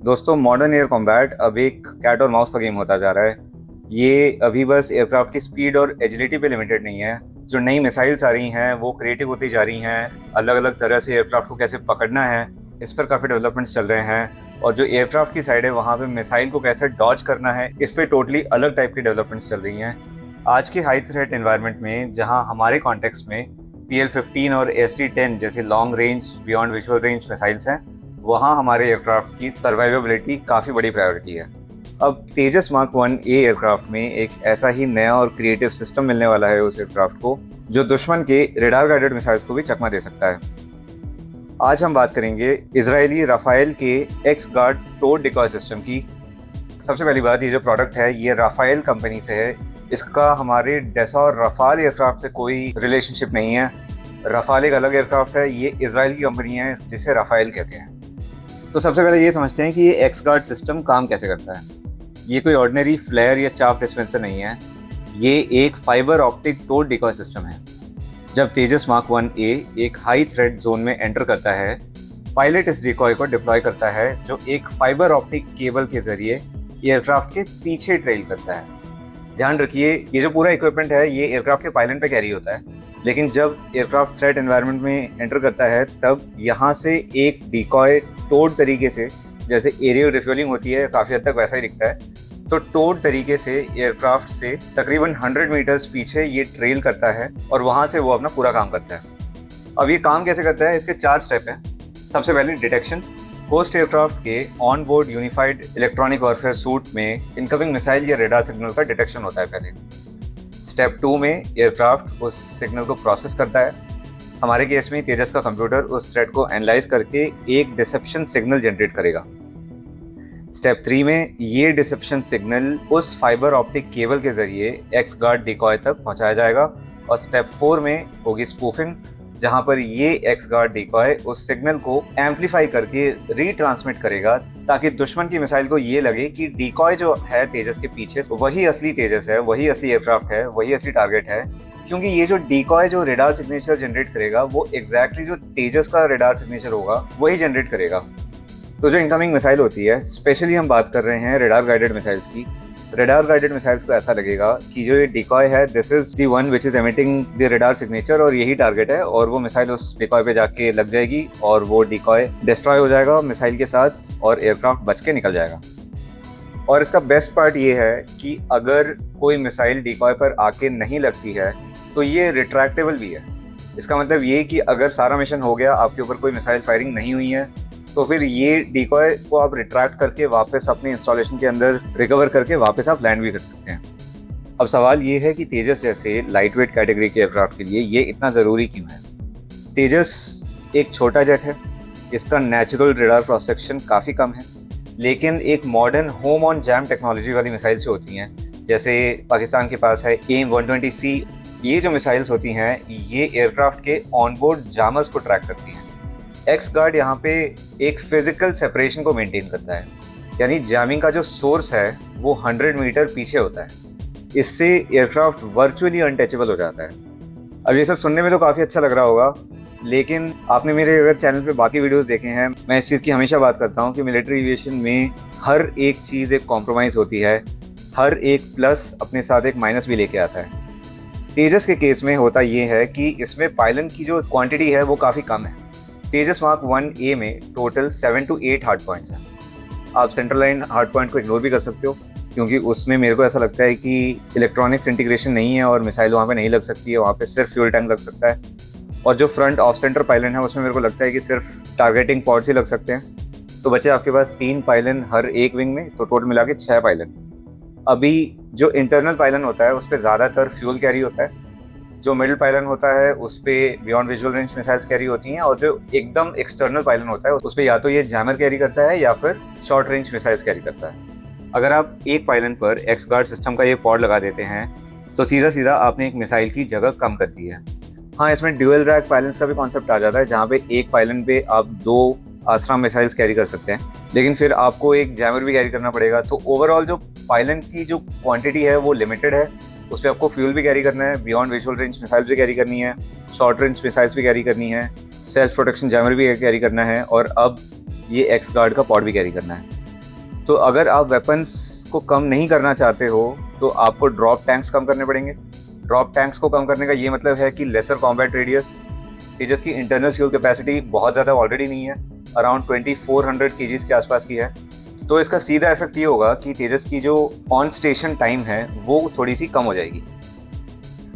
दोस्तों, modern air combat अब एक कैट और माउस का गेम होता जा रहा है। ये अभी बस एयरक्राफ्ट की स्पीड और एजिलिटी पे लिमिटेड नहीं है। जो नई मिसाइल्स आ रही हैं वो क्रिएटिव होती जा रही हैं। अलग अलग तरह से एयरक्राफ्ट को कैसे पकड़ना है, इस पर काफ़ी डेवलपमेंट्स चल रहे हैं। और जो एयरक्राफ्ट की साइड है वहाँ पे मिसाइल को कैसे डॉज करना है, इस पे टोटली अलग टाइप की डेवलपमेंट्स चल रही हैं। आज के हाई थ्रेट एनवायरनमेंट में जहाँ हमारे कॉन्टेक्स्ट में PL-15 और SD-10 जैसे long range beyond visual range missiles हैं, वहाँ हमारे एयरक्राफ्ट की सर्वाइवेबिलिटी काफ़ी बड़ी प्रायोरिटी है। अब तेजस मार्क 1A एयरक्राफ्ट में एक ऐसा ही नया और क्रिएटिव सिस्टम मिलने वाला है उस एयरक्राफ्ट को, जो दुश्मन के रेडार गाइडेड मिसाइल्स को भी चकमा दे सकता है। आज हम बात करेंगे इजरायली राफेल के X guard towed decoy system की। सबसे पहली बात, ये जो प्रोडक्ट है ये राफेल कंपनी से है। इसका हमारे डैसॉर रफाल एयरक्राफ्ट से कोई रिलेशनशिप नहीं है। रफाल एक अलग एयरक्राफ्ट है, ये इजराइल की कंपनी है जिसे राफेल कहते हैं। तो सबसे पहले ये समझते हैं कि ये एक्स गार्ड सिस्टम काम कैसे करता है। ये कोई ऑर्डिनरी फ्लेयर या चाफ डिस्पेंसर नहीं है, ये एक fibre optic towed decoy system है। जब तेजस मार्क 1A एक हाई थ्रेट जोन में एंटर करता है, पायलट इस डिकॉय को डिप्लॉय करता है, जो एक फाइबर ऑप्टिक केबल के जरिए एयरक्राफ्ट के पीछे ट्रेल करता है। ध्यान रखिए, ये जो पूरा इक्विपमेंट है ये एयरक्राफ्ट के पायलट पे कैरी होता है, लेकिन जब एयरक्राफ्ट थ्रेट एनवायरनमेंट में एंटर करता है तब यहाँ से एक डिकॉय टोड तरीके से, जैसे एरियल रिफ्यूलिंग होती है काफ़ी हद तक वैसा ही दिखता है, तो टोड तरीके से एयरक्राफ्ट से तकरीबन 100 मीटर्स पीछे ये ट्रेल करता है और वहाँ से वो अपना पूरा काम करता है। अब ये काम कैसे करता है, इसके 4 स्टेप हैं। सबसे पहले डिटेक्शन। होस्ट एयरक्राफ्ट के on board unified electronic warfare suit में इनकमिंग मिसाइल या रेडार सिग्नल का डिटेक्शन होता है पहले। स्टेप 2 में एयरक्राफ्ट उस सिग्नल को प्रोसेस करता है। हमारे केस में तेजस का कंप्यूटर उस थ्रेड को एनालाइज करके एक डिसेप्शन सिग्नल जनरेट करेगा। स्टेप 3 में ये डिसेप्शन सिग्नल उस फाइबर ऑप्टिक केबल के जरिए एक्स गार्ड डिकॉय तक पहुंचाया जाएगा। और स्टेप 4 में होगी स्पूफिंग, जहां पर ये एक्स गार्ड डिकॉय उस सिग्नल को एम्पलीफाई करके रीट्रांसमिट करेगा, ताकि दुश्मन की मिसाइल को ये लगे कि डिकॉय जो है तेजस के पीछे वही असली तेजस है, वही असली एयरक्राफ्ट है, वही असली टारगेट है। क्योंकि ये जो डिकॉय जो रेडार सिग्नेचर जनरेट करेगा वो एग्जैक्टली जो तेजस का रेडार सिग्नेचर होगा वही जनरेट करेगा। तो जो इनकमिंग मिसाइल होती है, स्पेशली हम बात कर रहे हैं रेडार गाइडेड मिसाइल्स की। रेडार गाइडेड मिसाइल्स को ऐसा लगेगा कि जो ये डिकॉय है this is the one which is emitting the radar signature, और यही टारगेट है, और वो मिसाइल उस डिकॉय पे जाके लग जाएगी और वो डिकॉय डिस्ट्रॉय हो जाएगा मिसाइल के साथ और एयरक्राफ्ट बच के निकल जाएगा। और इसका बेस्ट पार्ट ये है कि अगर कोई मिसाइल डिकॉय पर आके नहीं लगती है तो ये रिट्रैक्टेबल भी है। इसका मतलब ये कि अगर सारा मिशन हो गया, आपके ऊपर कोई मिसाइल फायरिंग नहीं हुई है, तो फिर ये डिकॉय को आप रिट्रैक्ट करके वापस अपने इंस्टॉलेशन के अंदर रिकवर करके वापस आप लैंड भी कर सकते हैं। अब सवाल ये है कि तेजस जैसे लाइट वेट कैटेगरी के एयरक्राफ्ट के लिए ये इतना ज़रूरी क्यों है। तेजस एक छोटा जेट है, इसका नेचुरल रेडार क्रॉस सेक्शन काफ़ी कम है, लेकिन एक modern home on jam technology वाली मिसाइल से होती हैं। जैसे पाकिस्तान के पास है AIM-120C। ये जो मिसाइल्स होती हैं ये एयरक्राफ्ट के ऑनबोर्ड जामर्स को ट्रैक करती हैं। एक्स गार्ड यहाँ पे एक फिजिकल सेपरेशन को मेंटेन करता है, यानी जैमिंग का जो सोर्स है वो 100 मीटर पीछे होता है। इससे एयरक्राफ्ट वर्चुअली अनटचेबल हो जाता है। अब ये सब सुनने में तो काफ़ी अच्छा लग रहा होगा, लेकिन आपने मेरे अगर चैनल पे बाकी वीडियोस देखे हैं, मैं इस चीज़ की हमेशा बात करता हूँ कि मिलिट्री एविएशन में हर एक चीज़ एक कॉम्प्रोमाइज़ होती है, हर एक प्लस अपने साथ एक माइनस भी लेके आता है। तेजस के केस में होता ये है कि इसमें पायलन की जो क्वांटिटी है वो काफ़ी कम है। तेजस मार्क 1A में टोटल 7 to 8 हार्ड पॉइंट्स हैं। आप सेंट्रल लाइन हार्ड पॉइंट को इग्नोर भी कर सकते हो, क्योंकि उसमें मेरे को ऐसा लगता है कि इलेक्ट्रॉनिक्स इंटीग्रेशन नहीं है और मिसाइल वहाँ पे नहीं लग सकती है, वहाँ पे सिर्फ फ्यूल टैंक लग सकता है। और जो फ्रंट ऑफ सेंटर पायलन है उसमें मेरे को लगता है कि सिर्फ टारगेटिंग पॉड्स ही लग सकते हैं। तो बचे आपके पास 3 पायलन हर एक विंग में, तो टोटल मिला के 6 पायलन। अभी जो इंटरनल पायलन होता है उस पर ज़्यादातर फ्यूल कैरी होता है, जो मिडिल पायलन होता है उस पर beyond visual range missiles carry होती हैं, और जो एकदम एक्सटर्नल पायलन होता है उस पर या तो ये जैमर कैरी करता है या फिर शॉर्ट रेंज मिसाइल्स कैरी करता है। अगर आप एक पायलन पर एक्स गार्ड सिस्टम का ये पॉड लगा देते हैं तो सीधा सीधा आपने एक मिसाइल की जगह कम कर दी है। हाँ, इसमें ड्यूअल रैक पायलन्स का भी कॉन्सेप्ट आ जाता है, जहाँ पे एक पायलन पे आप 2 आस्ट्रा मिसाइल्स कैरी कर सकते हैं, लेकिन फिर आपको एक जैमर भी कैरी करना पड़ेगा। तो ओवरऑल जो पायलन की जो क्वांटिटी है वो लिमिटेड है, उस पर आपको फ्यूल भी कैरी करना है, बियॉन्ड विजुअल रेंज मिसाइल्स भी कैरी करनी है, शॉर्ट रेंज मिसाइल्स भी कैरी करनी है, सेल्फ प्रोटेक्शन जैमर भी कैरी करना है, और अब ये एक्स गार्ड का पॉड भी कैरी करना है। तो अगर आप वेपन्स को कम नहीं करना चाहते हो तो आपको ड्रॉप टैंक्स कम करने पड़ेंगे। ड्रॉप टैंक्स को कम करने का ये मतलब है कि लेसर कॉम्बैट रेडियस। तेजस की इंटरनल फ्यूल कैपेसिटी बहुत ज़्यादा ऑलरेडी नहीं है, अराउंड 2400 kgs के आसपास की है। तो इसका सीधा इफेक्ट ये होगा कि तेजस की जो ऑन स्टेशन टाइम है वो थोड़ी सी कम हो जाएगी।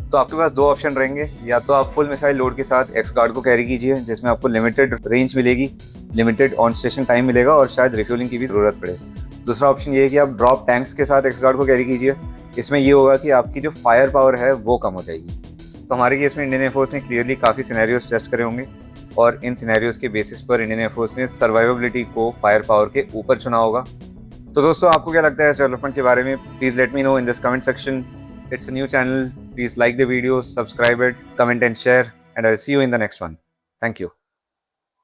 तो आपके पास दो ऑप्शन रहेंगे, या तो आप फुल मिसाइल लोड के साथ एक्स गार्ड को कैरी कीजिए जिसमें आपको लिमिटेड रेंज मिलेगी, लिमिटेड ऑन स्टेशन टाइम मिलेगा और शायद रिफ्यूलिंग की भी ज़रूरत पड़े। दूसरा ऑप्शन ये है कि आप ड्रॉप टैंक्स के साथ एक्स गार्ड को कैरी कीजिए। इसमें ये होगा कि आपकी जो फायर पावर है वो कम हो जाएगी। तो हमारे केस में इंडियन एयरफोर्स ने क्लियरली काफ़ी सिनेरियोज टेस्ट करे होंगे और इन सिनेरियोज के बेसिस पर इंडियन एयरफोर्स ने सर्वाइवेबिलिटी को फायर पावर के ऊपर चुना होगा। तो दोस्तों, आपको क्या लगता है इस डेवलपमेंट के बारे में? Please let me know in this comment section. It's a new channel. Please like the video, subscribe it, comment and share, and I'll see you in the next one. Thank you.